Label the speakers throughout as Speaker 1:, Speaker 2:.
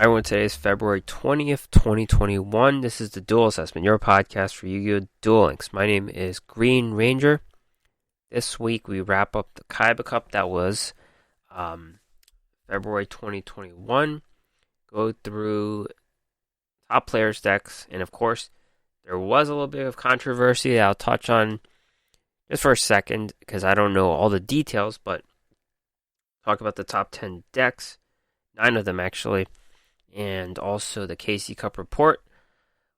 Speaker 1: Everyone, today is February 20th, 2021. This is the Duel Assessment, your podcast for Yu-Gi-Oh! Duel Links. My name is Green Ranger. This week we wrap up the Kaiba Cup that was February 2021. Go through top players' decks, and of course, there was a little bit of controversy that I'll touch on just for a second because I don't know all the details, but talk about the top 10 decks, 9 of them actually. And also the KC Cup report.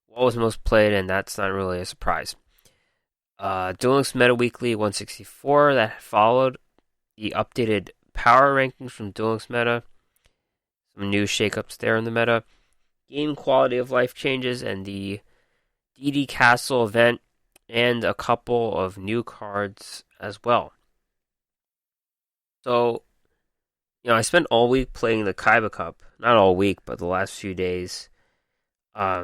Speaker 1: What was most played, and that's not really a surprise. Duel Links Meta Weekly 164 that followed the updated power rankings from Duel Links Meta. Some new shakeups there in the meta. Game quality of life changes and the DD Castle event, and a couple of new cards as well. So, I spent all week playing the Kaiba Cup. Not all week, but the last few days. I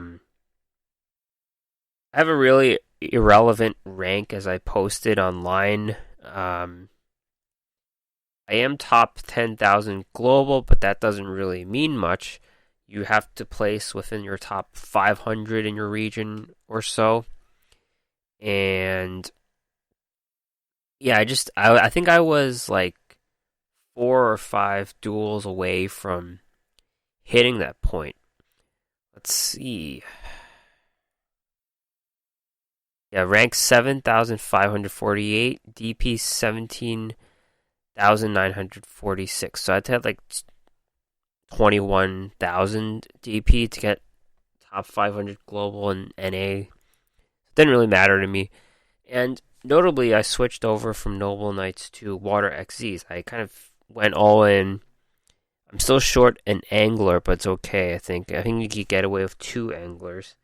Speaker 1: have a really irrelevant rank as I posted online. I am top 10,000 global, but that doesn't really mean much. You have to place within your top 500 in your region or so. And yeah, I think I was like 4 or 5 duels away from hitting that point. Let's see. Yeah, rank 7,548, DP 17,946. So I had to have like 21,000 DP to get top 500 global and NA. It didn't really matter to me. And notably, I switched over from Noble Knights to Water XZs. I kind of went all in. I'm still short an angler, but it's okay, I think. I think you could get away with 2 anglers.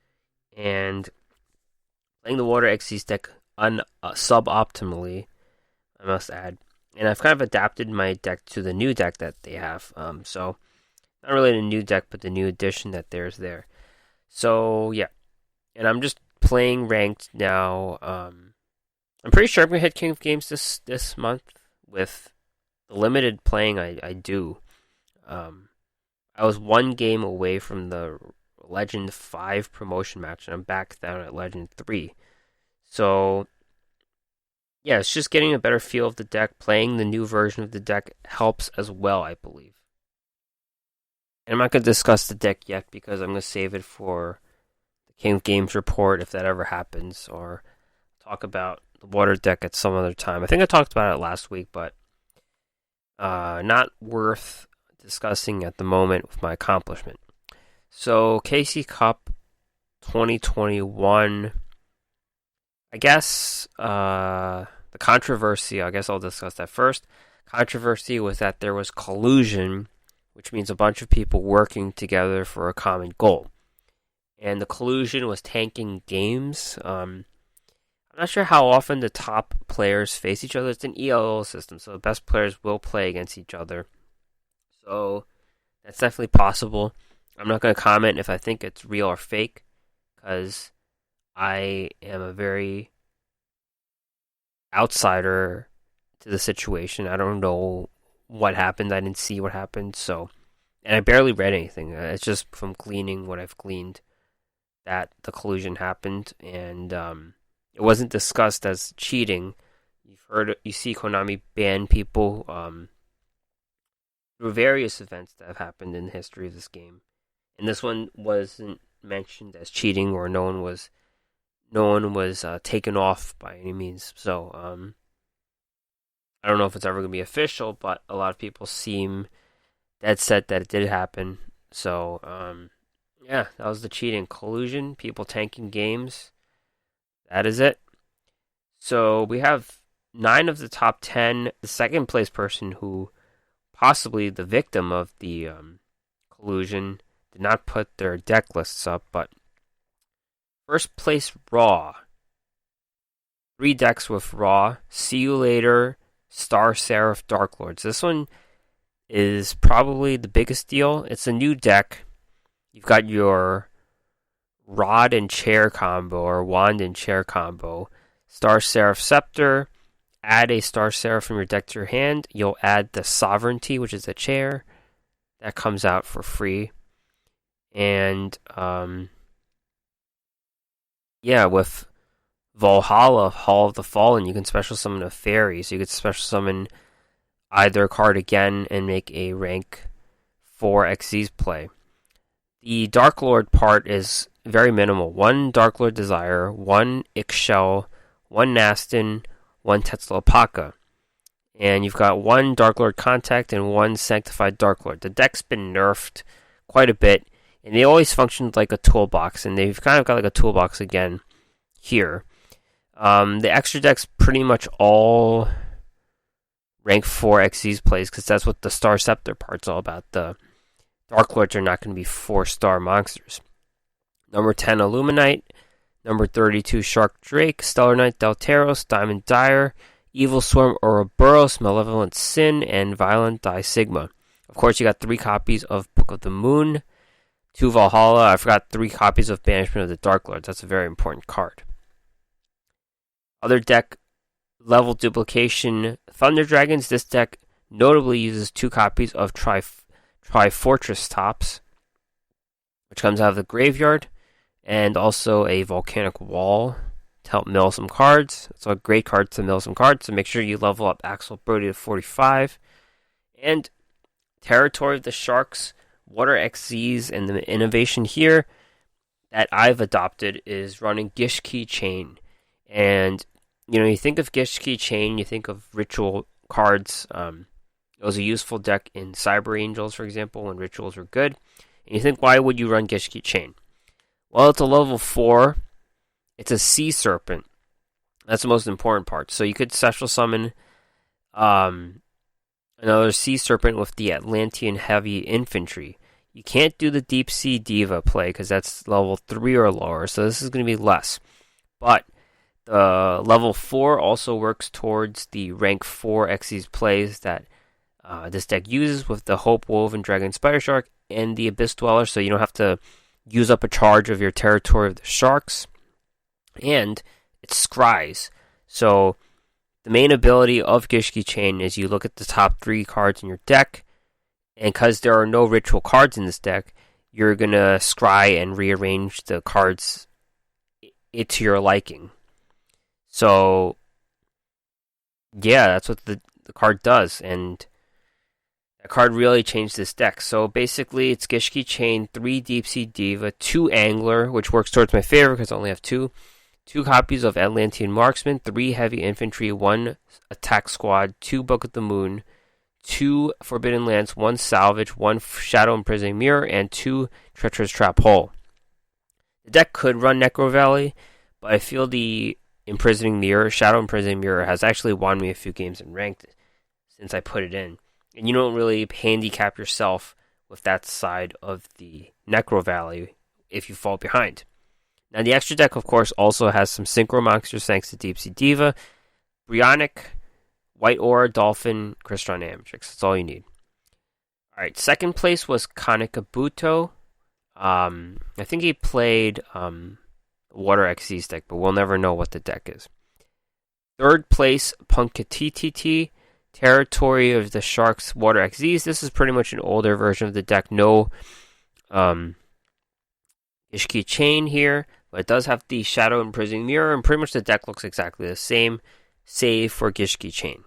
Speaker 1: And playing the Water XC's deck suboptimally, I must add. And I've kind of adapted my deck to the new deck that they have. So, not really the new deck, but the new addition that there's there. So, yeah. And I'm just playing ranked now. I'm pretty sure I'm going to hit King of Games this month with the limited playing I do. I was 1 game away from the Legend 5 promotion match, and I'm back down at Legend 3. So, yeah, it's just getting a better feel of the deck. Playing the new version of the deck helps as well, I believe. And I'm not going to discuss the deck yet because I'm going to save it for the King of Games report if that ever happens, or talk about the Water deck at some other time. I think I talked about it last week, but not worth discussing at the moment with my accomplishment. So, KC Cup 2021, I guess, the controversy, I guess I'll discuss that first. Controversy was that there was collusion, which means a bunch of people working together for a common goal. And the collusion was tanking games. I'm not sure how often the top players face each other. It's an ELO system, so the best players will play against each other. So that's definitely possible. I'm not going to comment if I think it's real or fake, because I am a very outsider to the situation. I don't know what happened. I didn't see what happened. And I barely read anything. It's just from gleaning what I've gleaned that the collusion happened, and it wasn't discussed as cheating. You see Konami ban people through various events that have happened in the history of this game, and this one wasn't mentioned as cheating, or no one was taken off by any means. So I don't know if it's ever going to be official, but a lot of people seem dead set that it did happen. So yeah, that was the cheating. Collusion, people tanking games. That is it. So we have 9 of the top 10. The second place person, who possibly the victim of the collusion, did not put their deck lists up, but first place Raw. 3 decks with Raw. See You Later, Star Seraph, Dark Lords. This one is probably the biggest deal. It's a new deck. You've got your Rod and Chair combo, or Wand and Chair combo. Star Seraph Scepter. Add a Star Seraph from your deck to your hand. You'll add the Sovereignty, which is a chair. That comes out for free. And with Valhalla, Hall of the Fallen, you can special summon a fairy. So you could special summon either card again and make a rank 4 XYZ play. The Dark Lord part is very minimal. 1 Dark Lord Desire, 1 Ixchel, 1 Nastin, 1 Tetzalopaka. And you've got 1 Dark Lord Contact and 1 Sanctified Dark Lord. The deck's been nerfed quite a bit, and they always functioned like a toolbox, and they've kind of got like a toolbox again here. The extra deck's pretty much all rank 4 XYZ plays, because that's what the Star Scepter part's all about. The Dark Lords are not going to be 4-star monsters. Number 10, Illuminite. Number 32, Shark Drake. Stellar Knight, Delteros. Diamond Dire. Evil Swarm, Ouroboros. Malevolent Sin. And Violent Die Sigma. Of course, you got 3 copies of Book of the Moon. 2 Valhalla. I forgot 3 copies of Banishment of the Dark Lords. That's a very important card. Other deck level duplication. Thunder Dragons. This deck notably uses 2 copies of Trifortress Tops, which comes out of the graveyard, and also a Volcanic Wall to help mill some cards. It's a great card to mill some cards, so make sure you level up Axel Brody to 45. And Territory of the Sharks, Water XZs, and the innovation here that I've adopted is running Gishki Chain. And, you think of Gishki Chain, you think of ritual cards. It was a useful deck in Cyber Angels, for example, when rituals were good. And you think, why would you run Gishki Chain? Well, it's a level 4. It's a Sea Serpent. That's the most important part. So you could special summon another Sea Serpent with the Atlantean Heavy Infantry. You can't do the Deep Sea Diva play because that's level 3 or lower, so this is going to be less. But the level 4 also works towards the rank 4 XYZ plays that this deck uses with the Hope Woven Dragon Spider Shark and the Abyss Dweller, so you don't have to use up a charge of your Territory of the Sharks. And it's Scries. So the main ability of Gishki Chain is you look at the top 3 cards in your deck, and because there are no ritual cards in this deck, you're going to scry and rearrange the cards to your liking. So, yeah, that's what the card does, and that card really changed this deck. So basically, it's Gishki Chain, 3 Deep Sea Diva, 2 Angler, which works towards my favor because I only have 2. 2 copies of Atlantean Marksman, 3 Heavy Infantry, 1 Attack Squad, 2 Book of the Moon, 2 Forbidden Lands, 1 Salvage, 1 Shadow Imprisoning Mirror, and 2 Treacherous Trap Hole. The deck could run Necro Valley, but I feel the Imprisoning Mirror, Shadow Imprisoning Mirror, has actually won me a few games in ranked since I put it in. And you don't really handicap yourself with that side of the Necro Valley if you fall behind. Now, the extra deck, of course, also has some Synchro monsters thanks to Deep Sea Diva, Brionic, White Aura, Dolphin, Crystron Amatrix. That's all you need. Alright, second place was Kanekabuto. I think he played Water XYZ deck, but we'll never know what the deck is. Third place, Punkatiti, Territory of the Sharks, Water XYZ. This is pretty much an older version of the deck. No Gishki Chain here, but it does have the Shadow Imprisoning Mirror, and pretty much the deck looks exactly the same, save for Gishki Chain.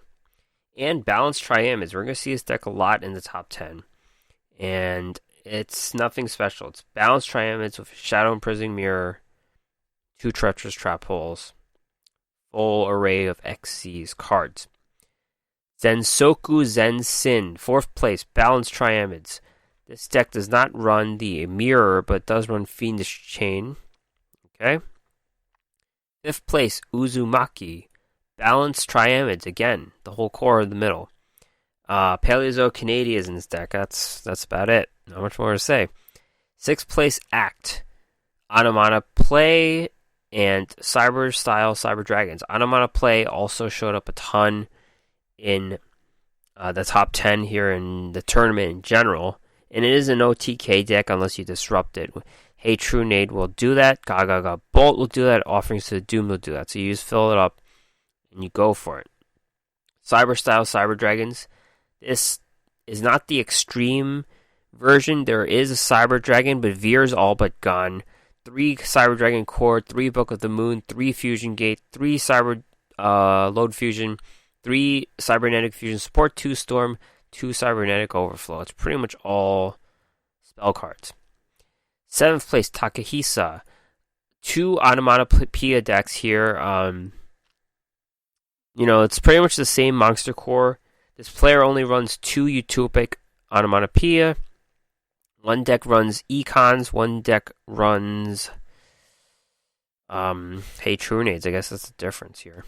Speaker 1: And Balanced Triamids. We're going to see this deck a lot in the top 10. And it's nothing special. It's Balanced Triamids with Shadow Imprisoning Mirror, 2 Treacherous Trap Holes, full array of XYZ cards. Zensoku Zen Sin, 4th place, Balanced Triamids. This deck does not run the Mirror, but does run Fiendish Chain. Okay. 5th place, Uzumaki. Balanced Triamids, again, the whole core of the middle. Paleozoic Canadians in this deck, that's about it. Not much more to say. 6th place, Act. Onomatoplay and Cyber Style Cyber Dragons. Onomatoplay also showed up a ton in the top 10 here in the tournament in general. And it is an OTK deck unless you disrupt it. Hey True Nade will do that. Gaga Bolt will do that. Offerings to the Doom will do that. So you just fill it up and you go for it. Cyber Style Cyber Dragons. This is not the extreme version, there is a Cyber Dragon, but Veer's all but gone. 3 Cyber Dragon Core, 3 Book of the Moon, 3 Fusion Gate, 3 Cyber Load Fusion, 3 Cybernetic Fusion Support, 2 Storm, 2 Cybernetic Overflow. It's pretty much all spell cards. 7th place, Takahisa. 2 Onomatopoeia decks here. It's pretty much the same monster core. This player only runs 2 Utopic Onomatopoeia. 1 deck runs Econs. 1 deck runs Hey Trunades. I guess that's the difference here.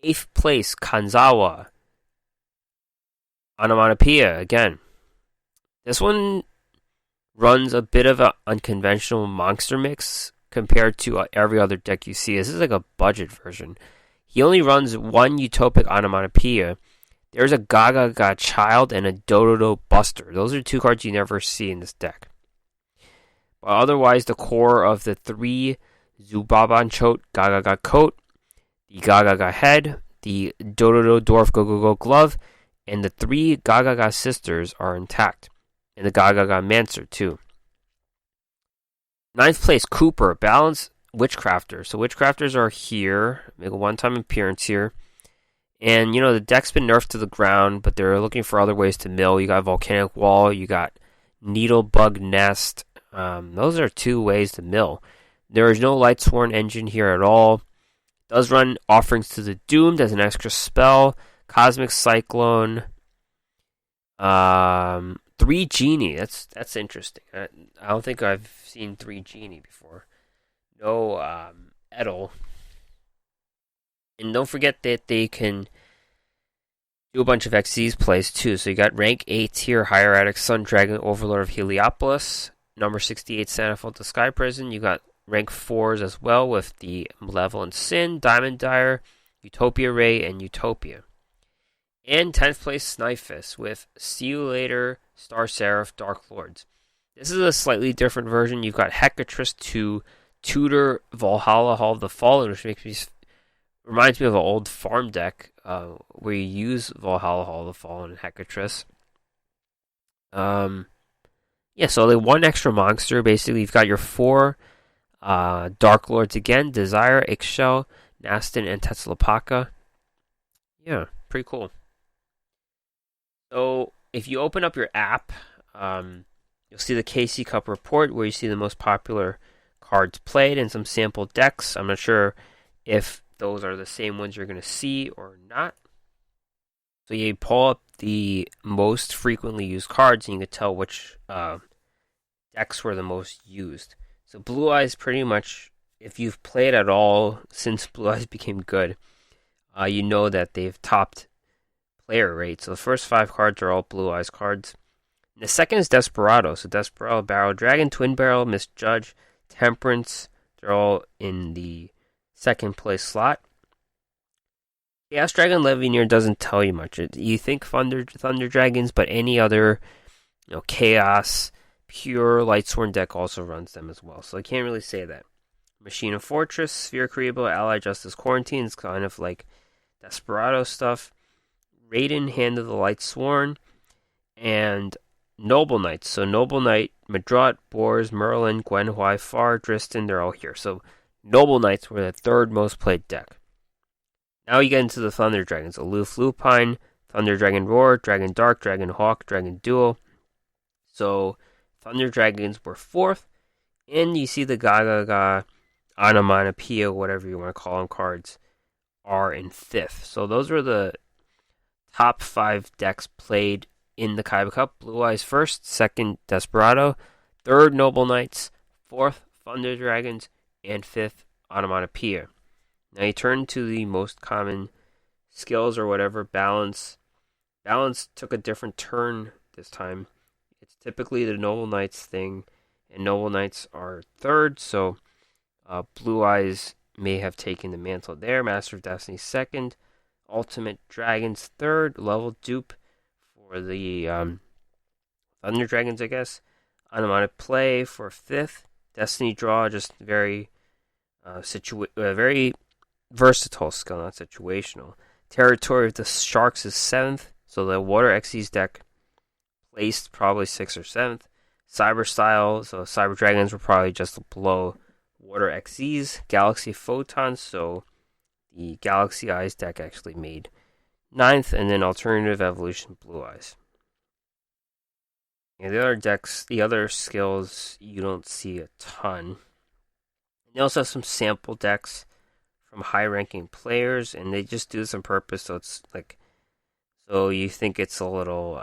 Speaker 1: 8th place, Kanzawa. Onomatopoeia again. This one runs a bit of an unconventional monster mix compared to every other deck you see. This is like a budget version. He only runs 1 Utopic Onomatopoeia. There's a Gaga Child and a Dododo Buster. Those are 2 cards you never see in this deck. But otherwise, the core of the 3 Zubabanchote Gaga Coat, the Gaga Head, the Dododo Dwarf Go Glove, and the 3 Gaga Sisters are intact. And the Gaga Mancer, too. 9th place, Cooper. Balance Witchcrafter. So Witchcrafters are here. Make a one-time appearance here. And, the deck's been nerfed to the ground, but they're looking for other ways to mill. You got Volcanic Wall. You got Needlebug Nest. Those are 2 ways to mill. There is no Lightsworn engine here at all. It does run Offerings to the Doomed as an extra spell. Cosmic Cyclone. 3 Genie. That's interesting. I don't think I've seen 3 Genie before. No Edel. And don't forget that they can do a bunch of XC's plays too. So you got rank 8 here, Hieratic Sun Dragon, Overlord of Heliopolis, number 68 Sandalphon to Sky Prison. You got rank 4s as well with the Malevolent Sin, Diamond Dyer, Utopia Ray, and Utopia. And 10th place, Snifus with See You Later, Star Seraph, Dark Lords. This is a slightly different version. You've got Hecatrus to tutor Valhalla Hall of the Fallen, which reminds me of an old farm deck where you use Valhalla Hall of the Fallen and Hecatrus. So they 1 extra monster. Basically, you've got your 4 Dark Lords again: Desire, Ixchel, Nastin, and Tetzalapaka. Yeah, pretty cool. So if you open up your app, you'll see the KC Cup report where you see the most popular cards played and some sample decks. I'm not sure if those are the same ones you're going to see or not. So you pull up the most frequently used cards and you can tell which decks were the most used. So Blue Eyes, pretty much, if you've played at all since Blue Eyes became good, you know that they've topped player rate. So the first 5 cards are all Blue Eyes cards. And the second is Desperado. So Desperado, Barrel Dragon, Twin Barrel, Misjudge, Temperance. They're all in the second place slot. Chaos Dragon Levineer doesn't tell you much. You think Thunder Dragons, but any other Chaos, Pure, Lightsworn deck also runs them as well. So I can't really say that. Machina Fortress, Sphere Creable, Allied Justice Quarantine is kind of like Desperado stuff. Raiden, Hand of the Lightsworn, and Noble Knights. So Noble Knight, Madrot, Boars, Merlin, Gwen Hui, Far, Dristan, they're all here. So Noble Knights were the 3rd most played deck. Now you get into the Thunder Dragons. Aloof Lupine, Thunder Dragon Roar, Dragon Dark, Dragon Hawk, Dragon Duel. So Thunder Dragons were 4th. And you see the Gaga, Onomatopoeia, whatever you want to call them, cards are in 5th. So those were the top 5 decks played in the Kaiba Cup. Blue Eyes 1st, 2nd Desperado, 3rd Noble Knights, 4th Thunder Dragons, and 5th Onomatopoeia. Now you turn to the most common skills or whatever. Balance. Balance took a different turn this time. It's typically the Noble Knights thing, and Noble Knights are 3rd, so Blue Eyes may have taken the mantle there. Master of Destiny 2nd. Ultimate Dragons 3rd. Level Dupe for the Thunder Dragons, I guess. Onomatopoeia Play for 5th. Destiny Draw, just very very versatile skill, not situational. Territory of the Sharks is 7th, so the Water Xyz deck placed probably 6th or 7th. Cyber Style, so Cyber Dragons were probably just below Water XZs. Galaxy Photons, so the Galaxy Eyes deck actually made 9th, and then Alternative Evolution Blue Eyes. And the other decks, the other skills, you don't see a ton. They also have some sample decks from high-ranking players, and they just do this on purpose, so it's like, so you think it's a little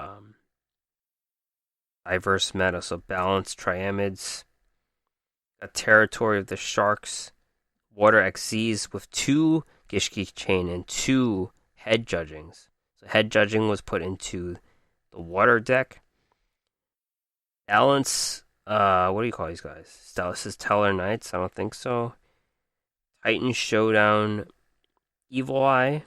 Speaker 1: diverse meta. So Balanced Triamids, a Territory of the Sharks, Water XZs with 2 Gishki Chain and 2 Head Judgings. So Head Judging was put into the Water deck. Balance, what do you call these guys? This is Teller Knights? I don't think so. Titan Showdown, Evil Eye,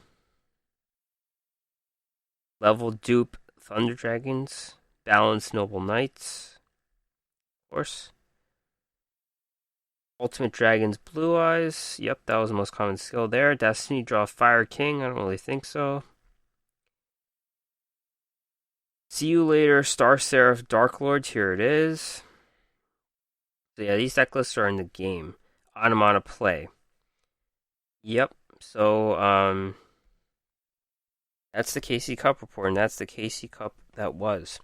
Speaker 1: Level Dupe, Thunder Dragons, Balanced Noble Knights, of course. Ultimate Dragons, Blue Eyes. Yep, that was the most common skill there. Destiny Draw, Fire King. I don't really think so. See You Later, Star Seraph, Dark Lords. Here it is. So yeah, these deck lists are in the game. Onomatowhat play. Yep. So that's the KC Cup report, and that's the KC Cup that was.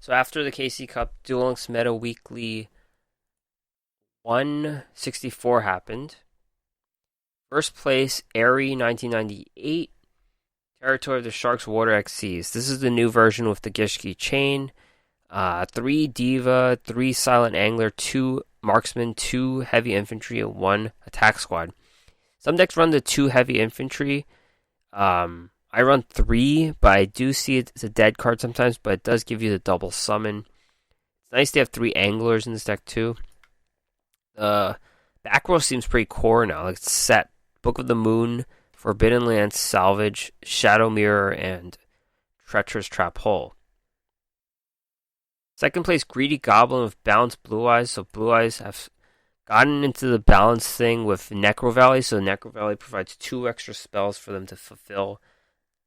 Speaker 1: So after the KC Cup, Duel Links Meta Weekly 164 happened. First place, Airy 1998. Territory of the Sharks, Water XCs. This is the new version with the Gishki Chain. 3 Diva, 3 Silent Angler, 2 Marksman, 2 Heavy Infantry, and 1 Attack Squad. Some decks run the 2 Heavy Infantry. I run 3, but I do see it's a dead card sometimes, but it does give you the double summon. It's nice to have 3 Anglers in this deck too. Back row seems pretty core now. Like it's set. Book of the Moon, Forbidden Lands, Salvage, Shadow Mirror, and Treacherous Trap Hole. Second place, Greedy Goblin with Balanced Blue Eyes. So Blue Eyes have gotten into the balance thing with Necro Valley. So Necro Valley provides 2 extra spells for them to fulfill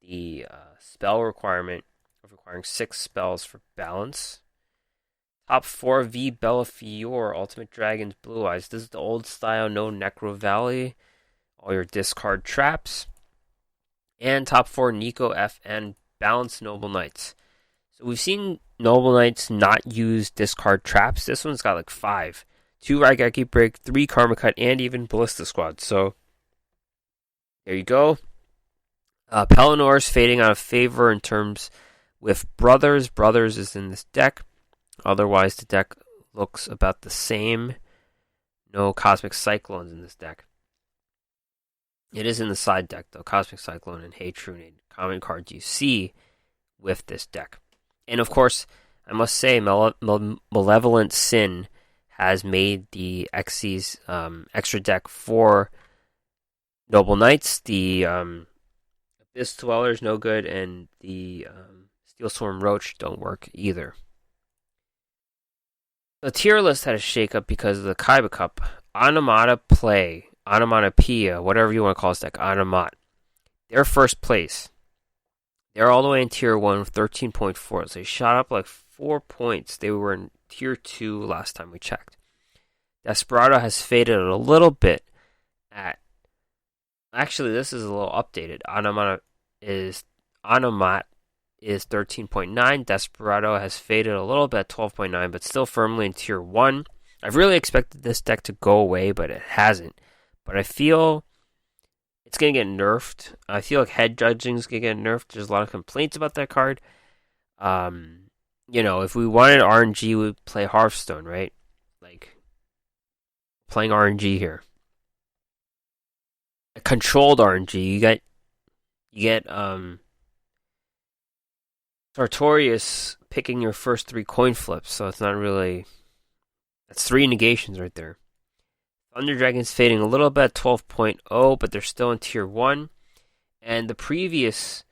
Speaker 1: the spell requirement of requiring 6 spells for balance. Top 4, V Bellafiore, Ultimate Dragons, Blue Eyes. This is the old style, no Necro Valley. All your discard traps. And top 4, Nico FN, Balanced Noble Knights. So we've seen Noble Knights not use discard traps. This one's got like 5. 2 Raigeki Break, 3 Karma Cut, and even Ballista Squad. So there you go. Pelennor fading out of favor in terms with Brothers. Brothers is in this deck. Otherwise, the deck looks about the same. No Cosmic Cyclones in this deck. It is in the side deck, though. Cosmic Cyclone and Hey Trunade, common cards you see with this deck. And of course, I must say, Malevolent Sin has made the Xyz extra deck for Noble Knights. The Abyss Dwellers no good, and the Steel Swarm Roach don't work either. The tier list had a shakeup because of the Kaiba Cup. Onomata Play, Onomatopoeia, whatever you want to call this deck, Onomat. They're first place. They're all the way in tier 1 with 13.4. So they shot up like 4 points. They were in tier 2 last time we checked. Desperado has faded a little bit at... Actually, this is a little updated. Onomat is 13.9. Desperado has faded a little bit at 12.9, but still firmly in tier 1. I've really expected this deck to go away, but it hasn't. But I feel it's going to get nerfed. I feel like Head Judging is going to get nerfed. There's a lot of complaints about that card. If we wanted RNG, we'd play Hearthstone, right? Like, playing RNG here. A controlled RNG. You get Sartorius picking your first 3 coin flips, so it's not really... That's 3 negations right there. Thunder Dragons fading a little bit, 12.0, but they're still in tier 1. And the previous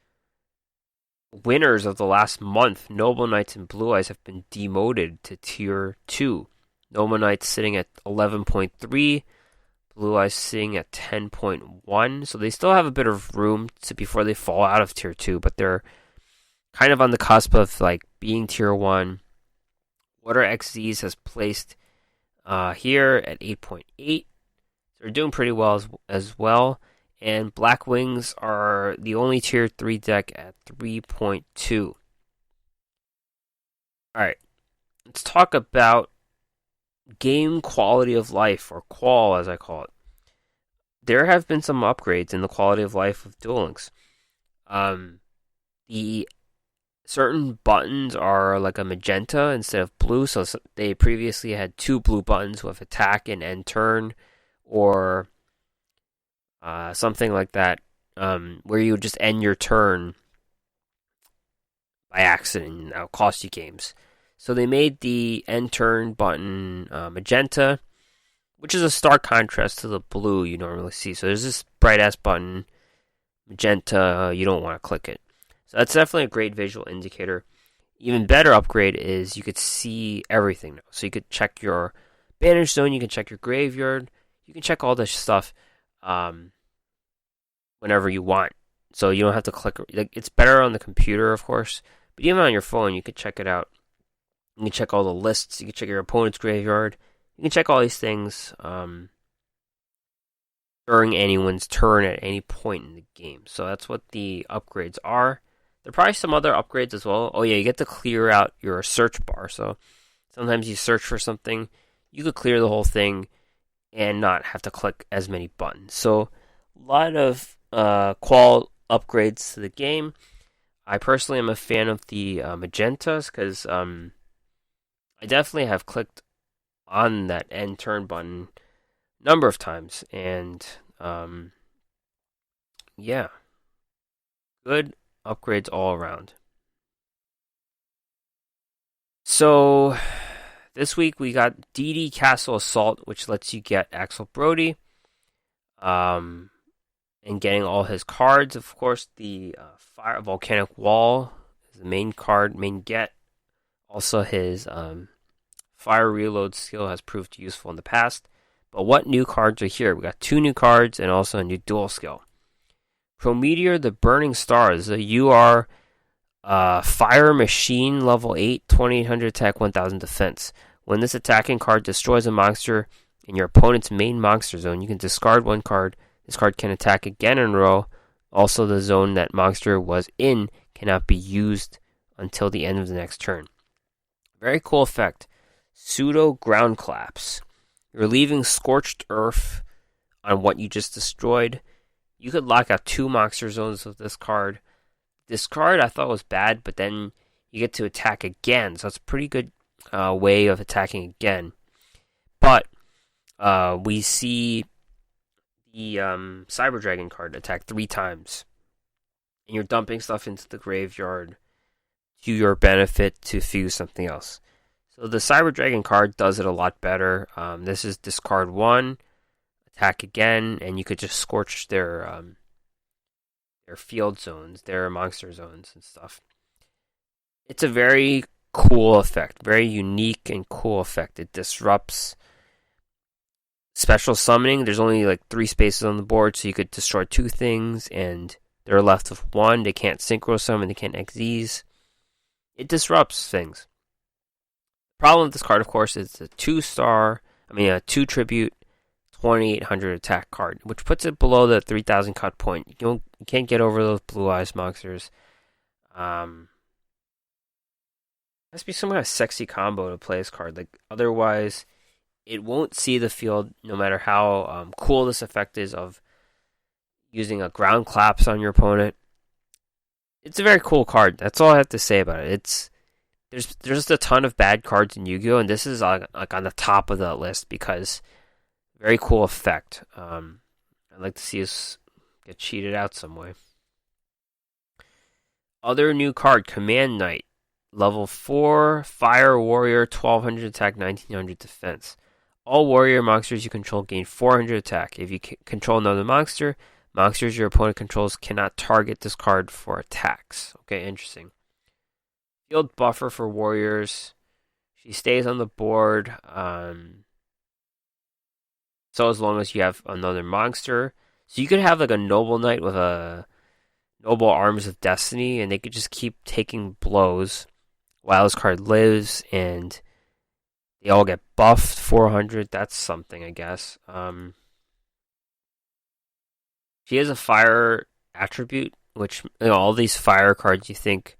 Speaker 1: winners of the last month, Noble Knights and Blue Eyes, have been demoted to tier 2. Noble Knights sitting at 11.3, Blue Eyes sitting at 10.1. So they still have a bit of room before they fall out of tier 2, but they're kind of on the cusp of like being tier 1. Water XZs has placed here at 8.8. So they're doing pretty well as well. And Black Wings are the only tier 3 deck at 3.2. Alright, let's talk about game quality of life, or QoL as I call it. There have been some upgrades in the quality of life of Duel Links. The certain buttons are like a magenta instead of blue, so they previously had 2 blue buttons with attack and end turn, or something like that, where you would just end your turn by accident, and that'll cost you games. So they made the end turn button magenta, which is a stark contrast to the blue you normally see. So there's this bright ass button, magenta, you don't want to click it. So that's definitely a great visual indicator. Even better upgrade is you could see everything now. So you could check your banish zone, you can check your graveyard, you can check all this stuff whenever you want. So you don't have to click. It's better on the computer, of course, but even on your phone, you could check it out. You can check all the lists. You can check your opponent's graveyard. You can check all these things during anyone's turn at any point in the game. So that's what the upgrades are. There are probably some other upgrades as well. Oh yeah, you get to clear out your search bar. So sometimes you search for something, you could clear the whole thing and not have to click as many buttons. So a lot of QoL upgrades to the game. I personally am a fan of the magentas because I definitely have clicked on that end turn button a number of times, and yeah, good upgrades all around. So this week we got DD Castle Assault, which lets you get Axel Brody, and getting all his cards. Of course, the Fire Volcanic Wall is the main card, main get. Also, his Fire Reload skill has proved useful in the past. But what new cards are here? We got 2 new cards and also a new duel skill. Prometeor the Burning Stars. You are Fire Machine level 8, 2800 attack, 1000 defense. When this attacking card destroys a monster in your opponent's main monster zone, you can discard 1 card. This card can attack again in a row. Also, the zone that monster was in cannot be used until the end of the next turn. Very cool effect. Pseudo Ground Collapse. You're leaving Scorched Earth on what you just destroyed. You could lock out 2 monster zones with this card. This card I thought was bad, but then you get to attack again, so it's a pretty good way of attacking again. But we see the Cyber Dragon card attack 3 times, and you're dumping stuff into the graveyard to your benefit to fuse something else. So the Cyber Dragon card does it a lot better. This is discard 1, attack again, and you could just scorch their field zones, their monster zones and stuff. It's a very cool effect, very unique and cool effect. It disrupts special summoning. There's only like 3 spaces on the board, so you could destroy 2 things, and they're left with 1. They can't synchro summon, they can't XZs. It disrupts things. The problem with this card, of course, is a 2 tribute, 2800 attack card, which puts it below the 3000 cut point. You can't get over those blue eyes monsters. Has to be some kind of sexy combo to play this card. Like, otherwise, it won't see the field, no matter how cool this effect is of using a ground collapse on your opponent. It's a very cool card. That's all I have to say about it. There's just a ton of bad cards in Yu-Gi-Oh, and this is like on the top of the list because very cool effect. I'd like to see us get cheated out some way. Other new card, Command Knight. Level 4, Fire Warrior, 1200 attack, 1900 defense. All warrior monsters you control gain 400 attack. If you control another monster, monsters your opponent controls cannot target this card for attacks. Okay, interesting. Field buffer for warriors. She stays on the board. So as long as you have another monster. So you could have like a Noble Knight with a Noble Arms of Destiny, and they could just keep taking blows while this card lives, and they all get buffed 400. That's something, I guess. She has a fire attribute, which, all these fire cards you think,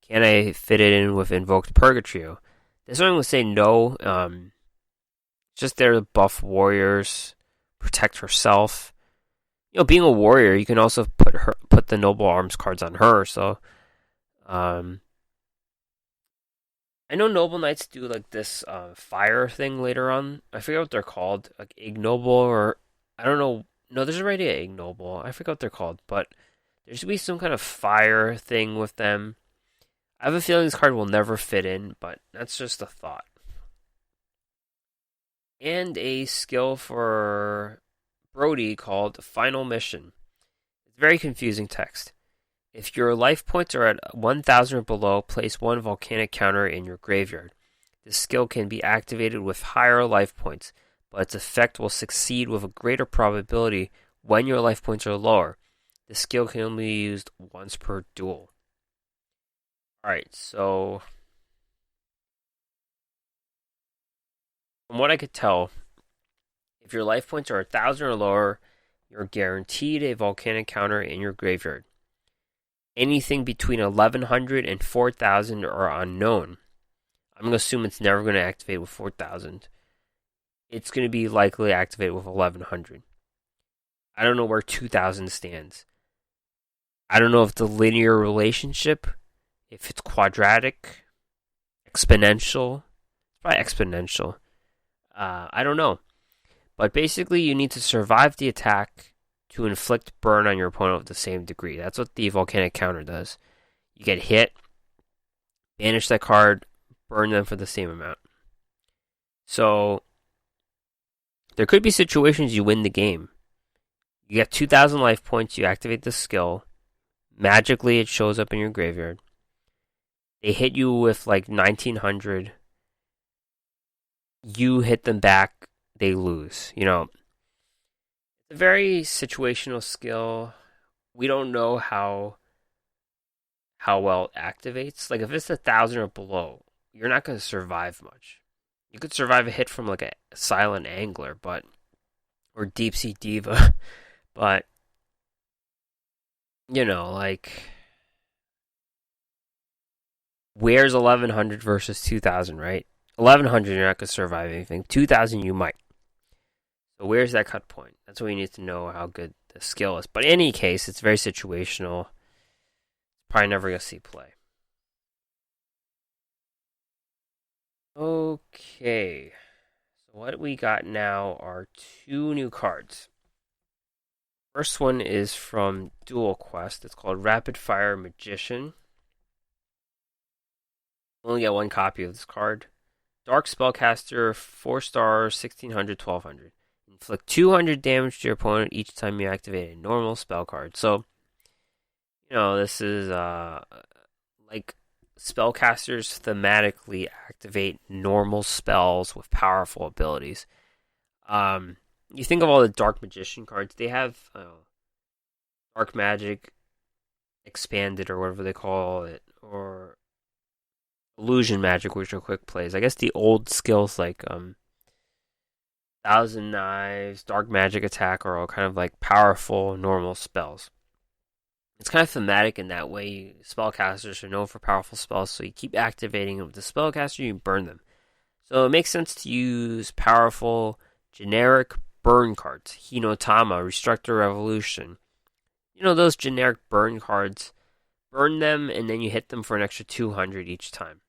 Speaker 1: can I fit it in with Invoked Purgatrio? This one would say no. Just there to buff warriors, protect herself. Being a warrior, you can also put the Noble Arms cards on her. So, I know Noble Knights do like this fire thing later on. I forget what they're called, like ignoble, or I don't know. No, there's already an ignoble. I forget what they're called, but there should be some kind of fire thing with them. I have a feeling this card will never fit in, but that's just a thought. And a skill for Brody called Final Mission. It's very confusing text. If your life points are at 1,000 or below, place one volcanic counter in your graveyard. This skill can be activated with higher life points, but its effect will succeed with a greater probability when your life points are lower. The skill can only be used once per duel. Alright, so from what I could tell, if your life points are 1,000 or lower, you're guaranteed a volcanic counter in your graveyard. Anything between 1,100 and 4,000 are unknown. I'm going to assume it's never going to activate with 4,000. It's going to be likely activated with 1,100. I don't know where 2,000 stands. I don't know if the linear relationship, if it's quadratic, exponential. It's probably exponential. I don't know. But basically, you need to survive the attack to inflict burn on your opponent with the same degree. That's what the volcanic counter does. You get hit, banish that card, burn them for the same amount. So, there could be situations you win the game. You get 2,000 life points, you activate the skill. Magically, it shows up in your graveyard. They hit you with like 1,900. You hit them back, they lose. It's a very situational skill. We don't know how well it activates. Like, if it's 1,000 or below, you're not going to survive much. You could survive a hit from like a Silent Angler, or Deep Sea Diva, but like, where's 1,100 versus 2,000, right? 1,100, you're not going to survive anything. 2,000, you might. So where's that cut point? That's what we need to know, how good the skill is. But in any case, it's very situational. Probably never going to see play. Okay. So what we got now are two new cards. First one is from Duel Quest. It's called Rapid Fire Magician. Only get one copy of this card. Dark Spellcaster, 4 stars, 1,600, 1,200. Inflict 200 damage to your opponent each time you activate a normal spell card. So, this is like spellcasters thematically activate normal spells with powerful abilities. You think of all the Dark Magician cards, they have Dark Magic Expanded, or whatever they call it, or Illusion Magic, which are quick plays. I guess the old skills like Thousand Knives, Dark Magic Attack are all kind of like powerful normal spells. It's kind of thematic in that way. Spellcasters are known for powerful spells, so you keep activating them with the spellcaster, you burn them. So it makes sense to use powerful generic burn cards. Hinotama, Restructor Revolution. Those generic burn cards. Burn them, and then you hit them for an extra 200 each time.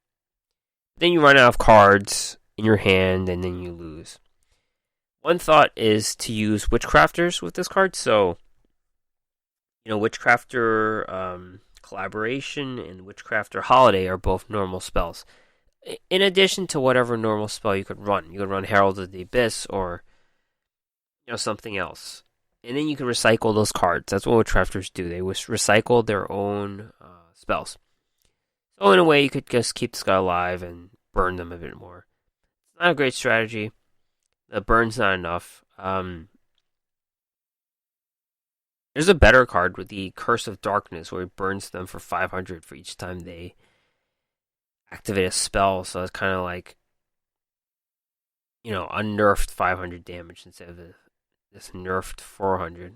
Speaker 1: Then you run out of cards in your hand, and then you lose. One thought is to use Witchcrafters with this card. So, Witchcrafter Collaboration and Witchcrafter Holiday are both normal spells. In addition to whatever normal spell you could run. You could run Herald of the Abyss or something else. And then you can recycle those cards. That's what Witchcrafters do. They recycle their own spells. So in a way, you could just keep this guy alive and burn them a bit more. It's not a great strategy. The burn's not enough. There's a better card with the Curse of Darkness where it burns them for 500 for each time they activate a spell. So it's kind of like, unnerfed 500 damage instead of this nerfed 400.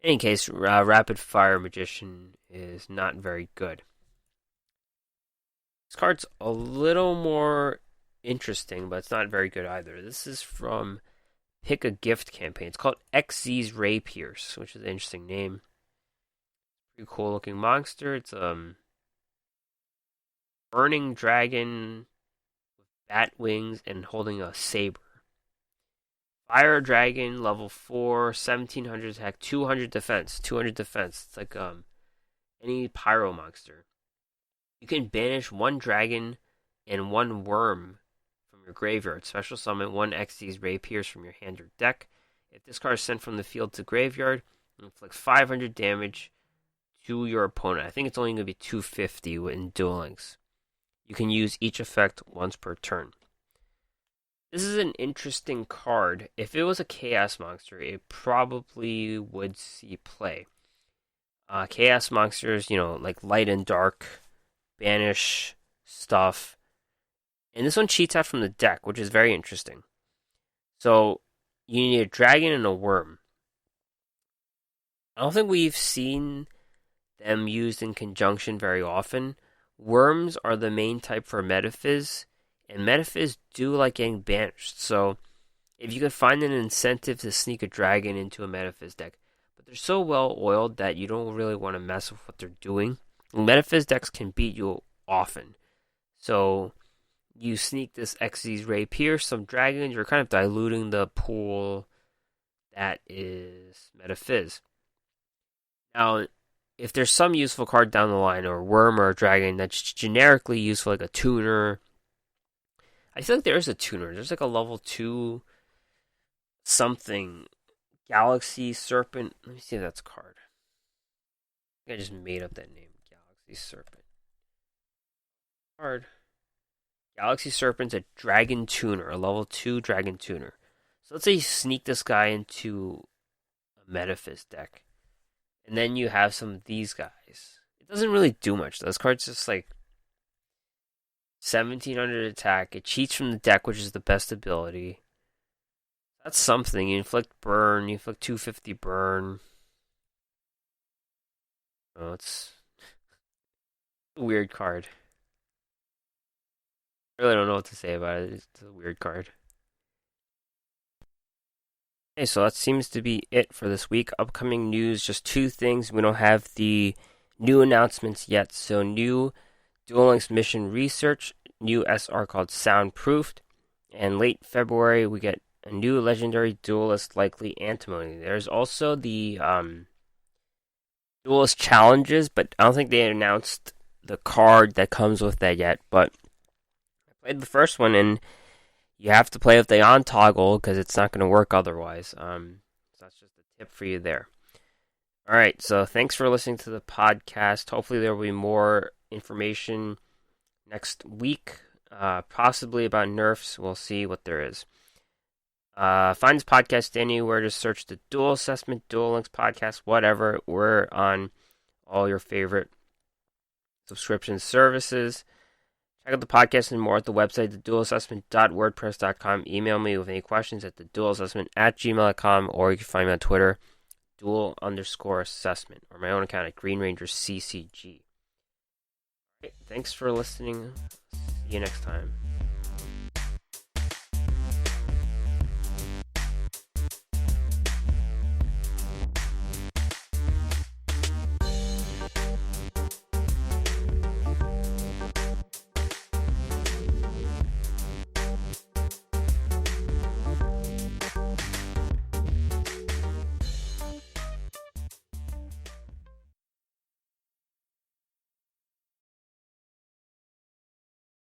Speaker 1: In any case, Rapid Fire Magician is not very good. This card's a little more interesting, but it's not very good either. This is from Pick a Gift campaign. It's called XZ's Ray Pierce, which is an interesting name. Pretty cool looking monster. It's burning dragon with bat wings and holding a saber. Fire dragon, level 4, 1700 attack, 200 defense. 200 defense. It's like any pyro monster. You can banish one dragon and one worm from your graveyard. Special summon one XZ's Ray Pierce from your hand or deck. If this card is sent from the field to graveyard, it inflicts 500 damage to your opponent. I think it's only going to be 250 in Duel Links. You can use each effect once per turn. This is an interesting card. If it was a Chaos Monster, it probably would see play. Chaos Monsters, like light and dark, banish stuff. And this one cheats out from the deck, which is very interesting. So, you need a dragon and a worm. I don't think we've seen them used in conjunction very often. Worms are the main type for Metaphys, and Metaphys do like getting banished. So, if you can find an incentive to sneak a dragon into a Metaphys deck, but they're so well oiled that you don't really want to mess with what they're doing. Metaphys decks can beat you often. So, you sneak this XZ's Ray Pierce, some dragons, you're kind of diluting the pool that is Metaphys. Now, if there's some useful card down the line, or a worm or a dragon that's generically useful, like a tuner, I feel like there is a tuner. There's like a level 2 something. Galaxy Serpent. Let me see if that's a card. I think I just made up that name. Galaxy Serpent. Card. Galaxy Serpent's a dragon tuner. A level 2 dragon tuner. So let's say you sneak this guy into a Metaphys deck. And then you have some of these guys. It doesn't really do much. This card's just like 1700 attack. It cheats from the deck, which is the best ability. That's something. You inflict burn. You inflict 250 burn. Oh, it's a weird card. I really don't know what to say about it. It's a weird card. Okay, so that seems to be it for this week. Upcoming news, just 2 things. We don't have the new announcements yet. So new Duel Links mission research, new SR called Soundproofed, and late February we get a new legendary duelist, likely Antimony. There's also the duelist challenges, but I don't think they announced the card that comes with that yet. But I played the first one, and you have to play with the on toggle because it's not going to work otherwise. So that's just a tip for you there. All right, so thanks for listening to the podcast. Hopefully there will be more information next week, possibly about nerfs. We'll see what there is. Find this podcast anywhere. Just search the Duel Assessment, Duel Links podcast, whatever. We're on all your favorite subscription services. Check out the podcast and more at the website, theduelassessment.wordpress.com. Email me with any questions at theduelassessment@gmail.com, or you can find me on Twitter, duel_assessment, or my own account at Green Ranger CCG. All right, thanks for listening. See you next time.